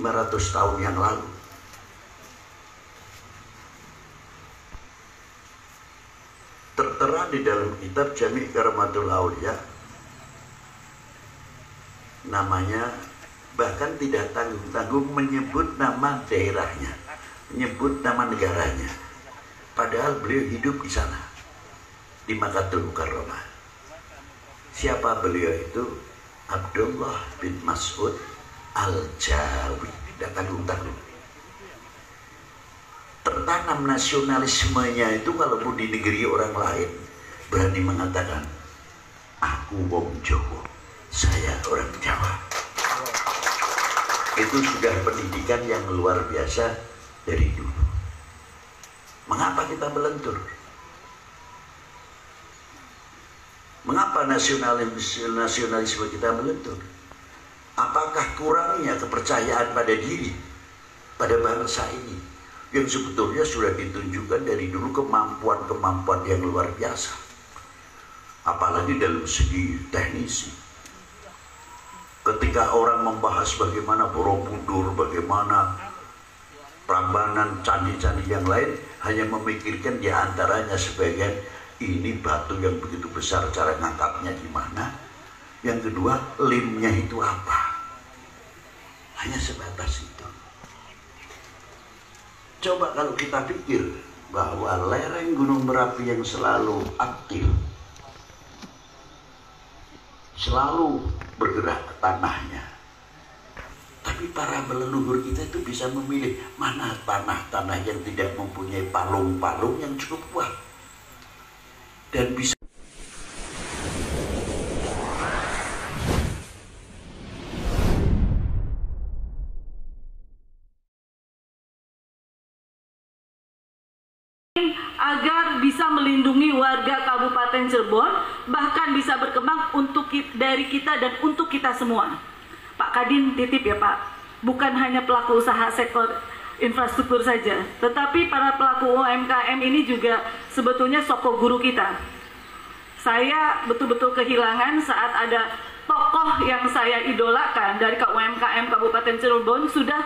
1500 tahun yang lalu. Tertera di dalam kitab Jami' Karamatul Aulia, namanya bahkan tidak tanggung-tanggung menyebut nama daerahnya, menyebut nama negaranya, padahal beliau hidup di sana, di Makkatul Mukarramah. Siapa beliau itu? Abdullah bin Mas'ud Al-Jawi. Tidak tanggung-tanggung. Tertanam nasionalismenya itu, walaupun di negeri orang lain berani mengatakan, aku wong Jawa, saya orang Jawa. Itu sudah pendidikan yang luar biasa dari dulu. Mengapa kita melentur? Mengapa nasionalisme kita melentur? Apakah kurangnya kepercayaan pada diri, pada bangsa ini, yang sebetulnya sudah ditunjukkan dari dulu kemampuan-kemampuan yang luar biasa, apalagi dalam segi teknisi. Ketika orang membahas bagaimana Borobudur, bagaimana Prambanan, candi-candi yang lain, hanya memikirkan di antaranya sebagian, ini batu yang begitu besar, cara ngangkatnya gimana. Yang kedua, limnya itu apa. Hanya sebatas itu. Coba kalau kita pikir bahwa lereng Gunung Merapi yang selalu aktif, selalu bergerak ke tanahnya, tapi para leluhur kita itu bisa memilih mana tanah-tanah yang tidak mempunyai palung-palung yang cukup kuat, dan bisa agar bisa melindungi warga Kabupaten Cirebon, bahkan bisa berkembang dari kita dan untuk kita semua. Pak Kadin titip ya Pak, bukan hanya pelaku usaha sektor infrastruktur saja, tetapi para pelaku UMKM ini juga sebetulnya soko guru kita. Saya betul-betul kehilangan saat ada tokoh yang saya idolakan dari UMKM Kabupaten Cirebon sudah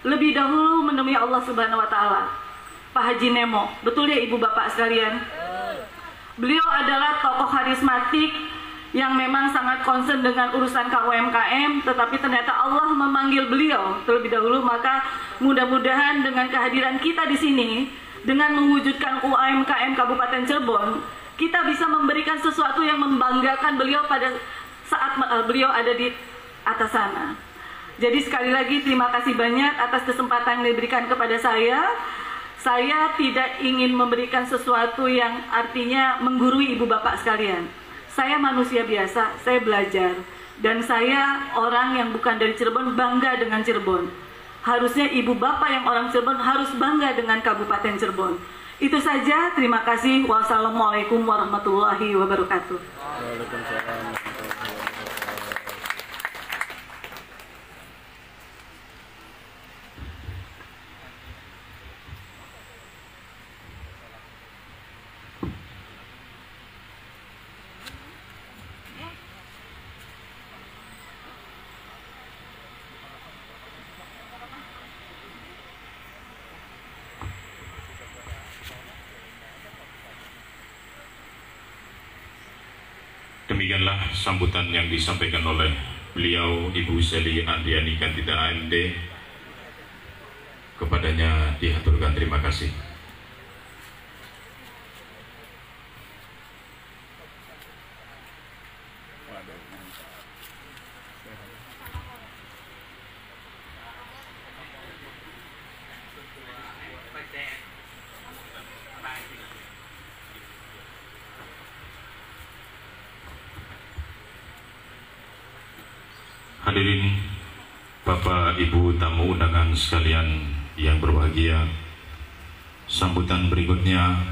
lebih dahulu menemui Allah Subhanahu wa Ta'ala. Pak Haji Nemo, betul ya ibu bapak sekalian? Beliau adalah tokoh karismatik yang memang sangat concern dengan urusan KUMKM, tetapi ternyata Allah memanggil beliau terlebih dahulu. Maka mudah-mudahan dengan kehadiran kita di sini, dengan mewujudkan UMKM Kabupaten Cirebon, kita bisa memberikan sesuatu yang membanggakan beliau pada saat beliau ada di atas sana. Jadi sekali lagi terima kasih banyak atas kesempatan yang diberikan kepada saya. Saya tidak ingin memberikan sesuatu yang artinya menggurui ibu bapak sekalian. Saya manusia biasa, saya belajar. Dan saya orang yang bukan dari Cirebon, bangga dengan Cirebon. Harusnya ibu bapak yang orang Cirebon harus bangga dengan Kabupaten Cirebon. Itu saja, terima kasih. Wassalamualaikum warahmatullahi wabarakatuh. Waalaikumsalam. Demikianlah sambutan yang disampaikan oleh beliau Ibu Seli Andriani Kandida AMD. Kepadanya dihaturkan terima kasih. Hadirin Bapak Ibu tamu undangan sekalian yang berbahagia, sambutan berikutnya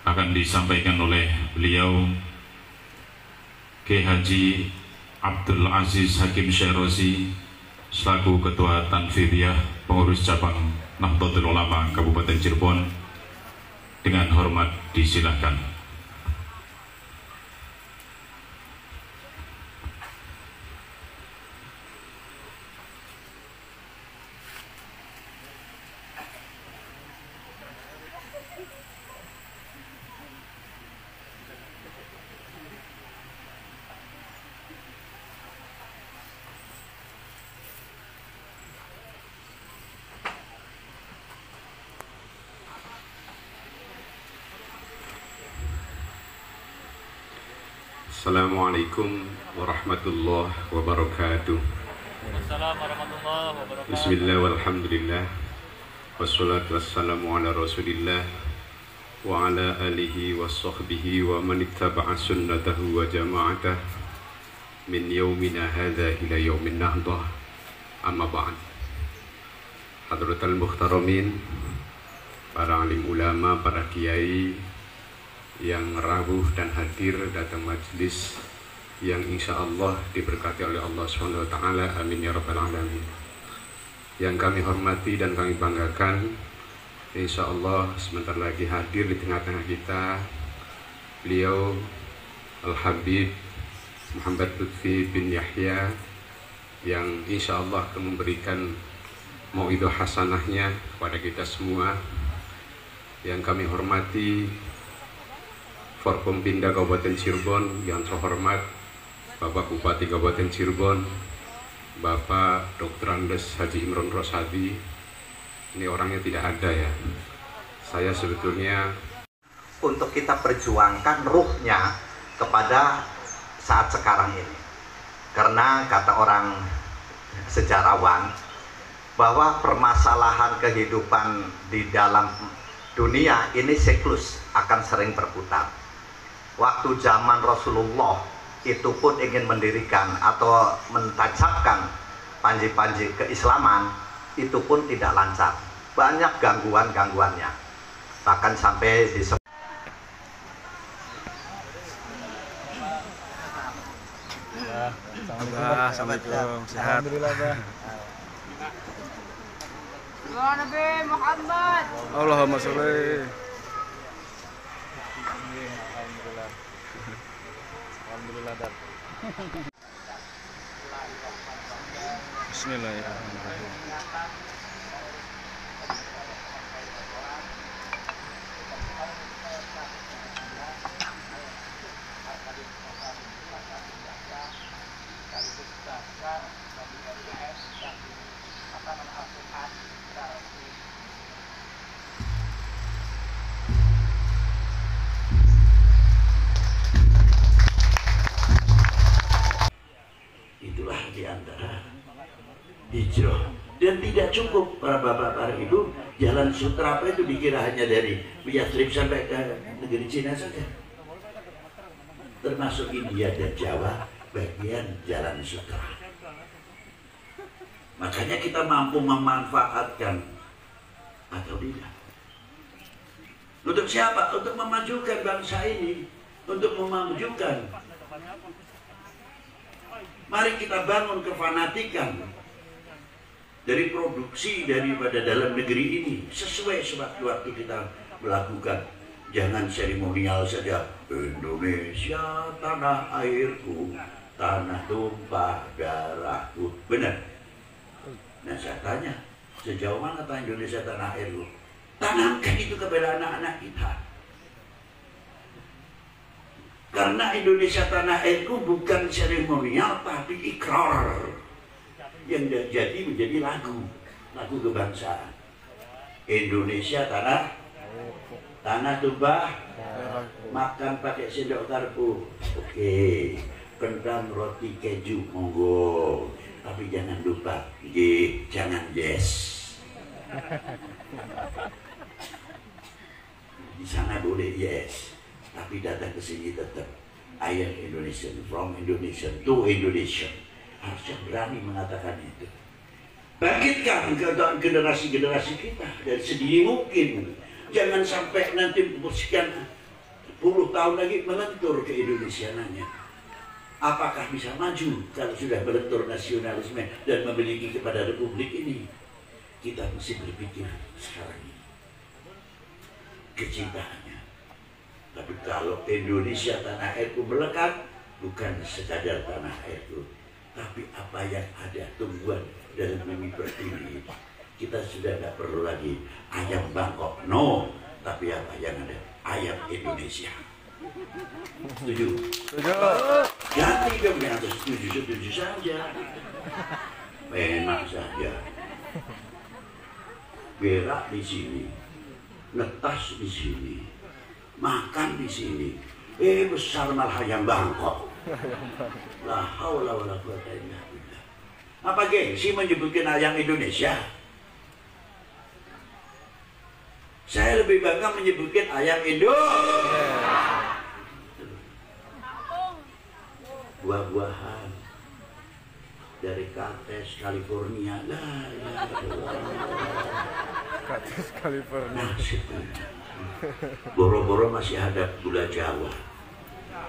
akan disampaikan oleh beliau Kiai Haji Abdul Aziz Hakim Syairozi selaku Ketua Tanfidiyah Pengurus Cabang Nahdlatul Ulama Kabupaten Cirebon. Dengan hormat disilakan. Assalamualaikum warahmatullahi wabarakatuh. Assalamualaikum warahmatullahi wabarakatuh. Bismillah walhamdulillah. Wassalatu wassalamu ala rasulillah wa ala alihi wa sahbihi wa man ittaba'a sunnatahu wa jama'atah min yaumina hadha ila yaumin nahdah. Amma ba'd. Hadratul muhtaramin, para alim ulama, para kiai yang rawuh dan hadir datang majlis yang insya Allah diberkati oleh Allah SWT. Amin ya rabbal alamin. Yang kami hormati dan kami banggakan, insya Allah sebentar lagi hadir di tengah-tengah kita beliau Al-Habib Muhammad Lutfi bin Yahya, yang insya Allah akan memberikan mauidhah hasanahnya kepada kita semua. Yang kami hormati Forkompinda Kabupaten Cirebon yang terhormat Bapak Bupati Kabupaten Cirebon, Bapak Dr. Andes Haji Imron Rosadi. Ini orangnya tidak ada ya. Saya sebetulnya untuk kita perjuangkan ruhnya kepada saat sekarang ini. Karena kata orang sejarawan bahwa permasalahan kehidupan di dalam dunia ini siklus, akan sering berputar. Waktu zaman Rasulullah itu pun ingin mendirikan atau mentancapkan panji-panji keislaman, itu pun tidak lancar. Banyak gangguan-gangguannya. Bahkan sampai disebut Assalamualaikum. Sehat. Alhamdulillah, Bah. Ya Nabi Muhammad. Allahumma sholli. Alhamdulillah, Dad. Bismillahirrahmanirrahim. Itulah diantara hijrah. Dan tidak cukup para bapak, para ibu, jalan sutra apa itu dikira hanya dari Yatsrib sampai ke negeri Cina saja. Termasuk India dan Jawa bagian jalan sutra. Makanya kita mampu memanfaatkan atau tidak. Untuk siapa? Untuk memajukan bangsa ini, untuk memajukan. Mari kita bangun kefanatikan dari produksi daripada dalam negeri ini sesuai sewaktu-waktu kita melakukan. Jangan seremonial saja. Indonesia tanah airku, tanah tumpah darahku. Benar. Nah saya tanya, sejauh mana tanah Indonesia tanah airku? Tanamkan itu kepada anak-anak kita. Karena Indonesia tanah airku bukan seremonial tapi ikrar yang jadi menjadi lagu kebangsaan. Indonesia tanah tumpah, makan pakai sendok garpu. Oke, kentang roti keju monggo, tapi jangan lupa jangan yes. Di sana boleh yes, tapi datang ke sini tetap I am Indonesian, from Indonesia to Indonesia. Harusnya berani mengatakan itu. Bangkitkan generasi-generasi kita dari sedini mungkin. Jangan sampai nanti sekian puluh tahun lagi melentur ke Indonesiananya. Apakah bisa maju kalau sudah melentur nasionalisme dan memiliki kepada republik ini? Kita mesti berpikir sekarang ini kecintaannya. Tapi kalau Indonesia tanah airku melekat, bukan sekadar tanah airku, tapi apa yang ada tumbuhan dalam mimpi pertiwi. Kita sudah tidak perlu lagi ayam Bangkok, no, tapi apa yang ada ayam Indonesia. Setuju? Setuju. Ganti dong yang setuju saja. Enak saja. Berak di sini, netas di sini, makan di sini. Besar malah ayam Bangkok. La haula wala quwata illa billah. Apa gengsi menyebutkan ayam Indonesia? Saya lebih bangga menyebutkan ayam Indonesia. Buah-buahan dari Kates, California. Kates California. Boro-boro masih ada gula Jawa.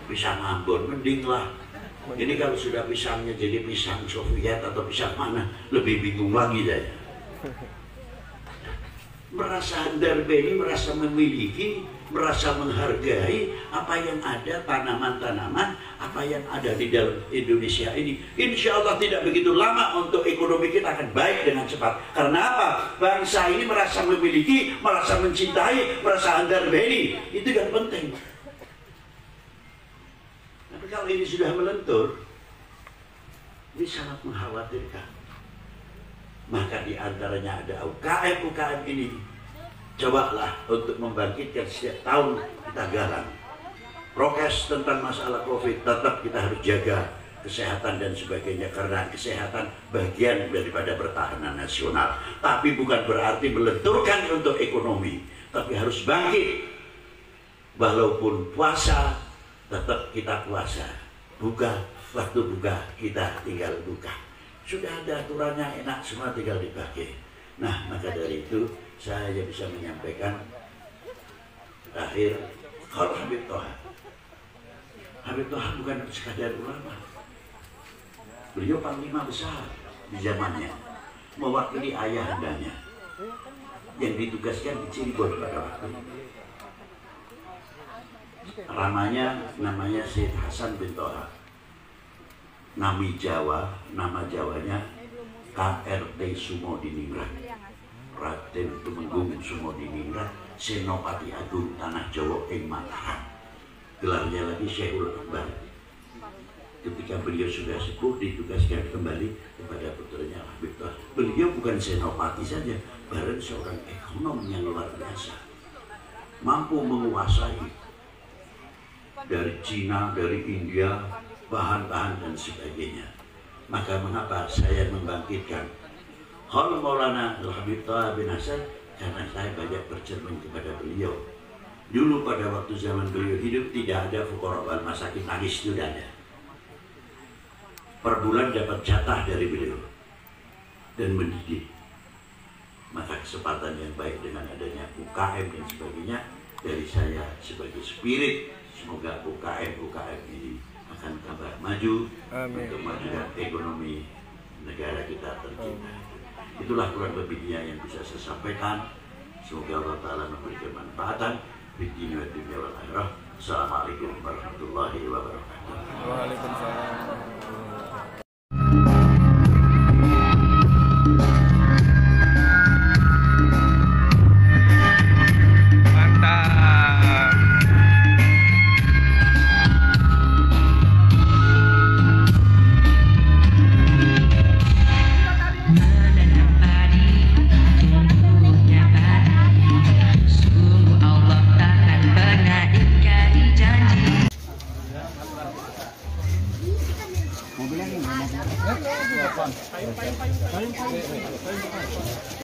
Pisang Ambon, mending lah. Ini kalau sudah pisangnya jadi pisang Soviet atau pisang mana, lebih bingung lagi saya. Merasa underbelly, merasa memiliki, merasa menghargai apa yang ada, tanaman-tanaman, apa yang ada di dalam Indonesia ini. Insya Allah tidak begitu lama untuk ekonomi kita akan baik dengan cepat. Karena apa? Bangsa ini merasa memiliki, merasa mencintai, merasa underbelly. Itu yang penting. Tapi kalau ini sudah melentur, ini sangat mengkhawatirkan. Maka diantaranya ada UKM ini. Cobalah untuk membangkitkan setiap tahun kita galang. Prokes tentang masalah COVID tetap kita harus jaga kesehatan dan sebagainya. Karena kesehatan bagian daripada pertahanan nasional. Tapi bukan berarti melenturkan untuk ekonomi. Tapi harus bangkit. Walaupun puasa, tetap kita puasa. Buka, waktu buka kita tinggal buka. Sudah ada aturannya, enak semua, tinggal dipakai. Nah, maka dari itu saya bisa menyampaikan terakhir, kalau Habib Thoha bukan sekadar ulama. Beliau panglima besar di zamannya, mewakili ayahandanya yang ditugaskan di Cirebon pada waktu itu. Namanya Syed Hasan bin Thoha. Nama Jawanya KRT Sumodiningrat, Raden Tumenggung Sumodiningrat, Senopati Agung Tanah Jawa ing Mataram. Gelarnya lagi Syekhul Akbar. Ketika beliau sudah sepuh, ditugaskan kembali kepada putranya Habib Thoha. Beliau bukan senopati saja, bahkan seorang ekonom yang luar biasa, mampu menguasai dari Cina, dari India, bahan-bahan dan sebagainya. Maka mengapa saya membangkitkan Hal Maulana Habib Thoha bin Hasan? Karena saya banyak bercermin kepada beliau. Dulu pada waktu zaman beliau hidup tidak ada fuqara wal masakin, nangis itu tidak ada. Per bulan dapat jatah dari beliau dan mendidik. Maka kesempatan yang baik dengan adanya UKM dan sebagainya dari saya sebagai spirit, semoga UKM ini akan tambah maju. Amin. Untuk majukan ekonomi negara kita tercinta. Itulah kurang lebihnya yang bisa saya sampaikan. Semoga Allah Ta'ala memberikan manfaatan di dunia wal akhirah. Assalamualaikum warahmatullahi wabarakatuh. Waalaikumsalam.